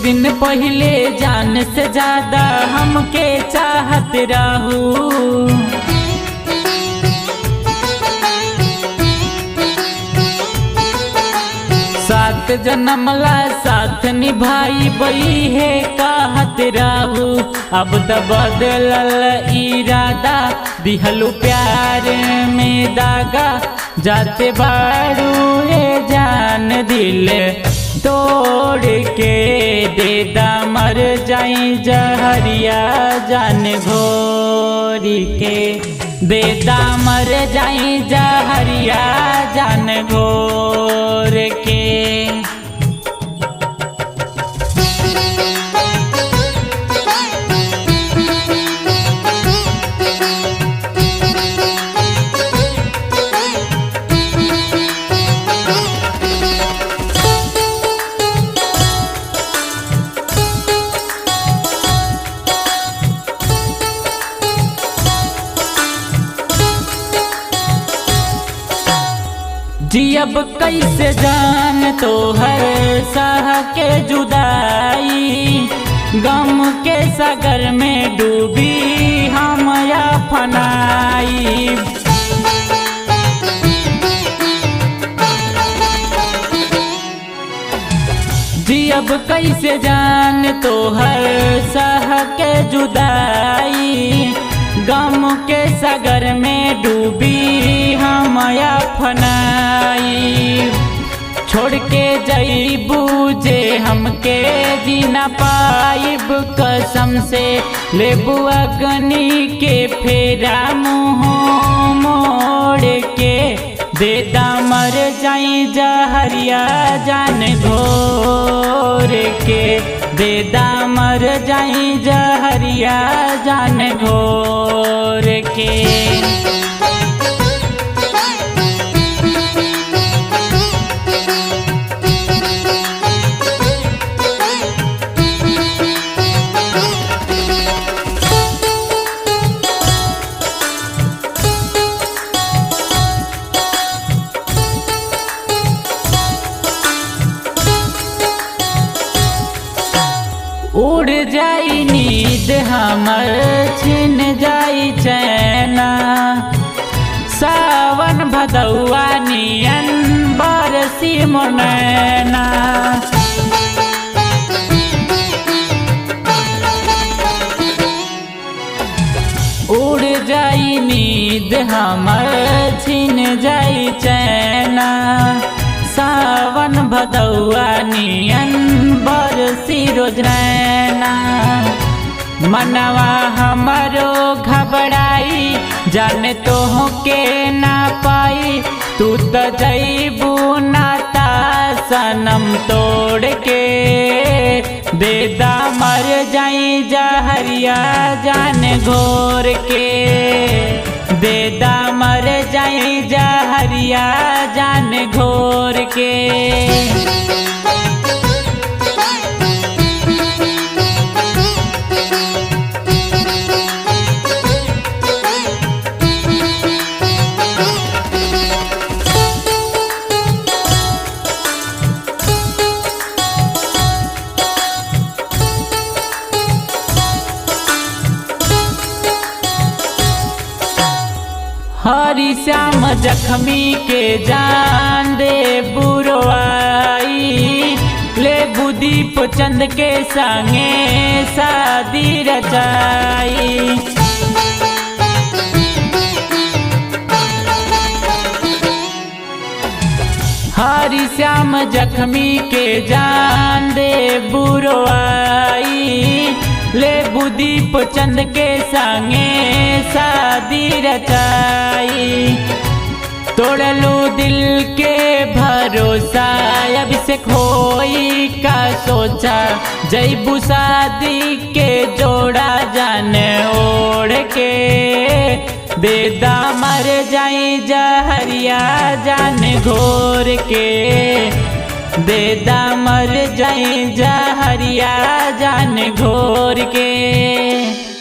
दिन पहले जान से ज्यादा हमके चाहत रहू। 7 जन्मला साथ निभाई बई है कहत रहू। अब त बदलल इरादा दिहलू प्यार में दागा। जाते बाड़ू ए जान दिल तोड़ के देदा मर जाई जहरिया जान घोरी के। देदा मर जाई जहरिया जान घोर के। जियब कैसे जान तो हर सह के जुदाई। गम के सागर में डूबी हम या फनाई। जियब कैसे जान तो हर सह के जुदाई। गम के सागर में डूबी हम या फनाई। छोड़ के जईबू जे हमके जीना पाइब कसम से। लेबू अग्नि के फेरा मुँह मोड़ के। देदा मर जाई जहरिया जान घोर के। देदा मर जाई जहरिया जान घोर के। उड़ जाई नींद हमर छिन जाई चैना। सावन भदौआ नियन बरसी मोनैना। उड़ जाई नींद हमर छिन जाई चैना। सावन भदौआ नियन बरसी रोज नैना। मनवा हमरो घबराई जाने तो के ना पाई। तू तो जईबू नाता सनम तोड़ के। देदा मर जाई जहरिया जान घोर के। देदा मर जाई जहरिया जान घोर के। हरि श्याम जख्मी के जान दे बुरवाई। ले बुदीप चंद के संगे शादी रचाई। हरि श्याम जख्मी के जान दे बुरवाई। ले बुदीप चंद के संगे शादी रचाई। तोड़लू दिल के भरोसा अब से खोई का सोचा। जईबू शादी के जोड़ा जान ओढ़ के। देदा मर जाई जहरिया जान घोर के। देदा मर जाई जहरिया जान घोर के।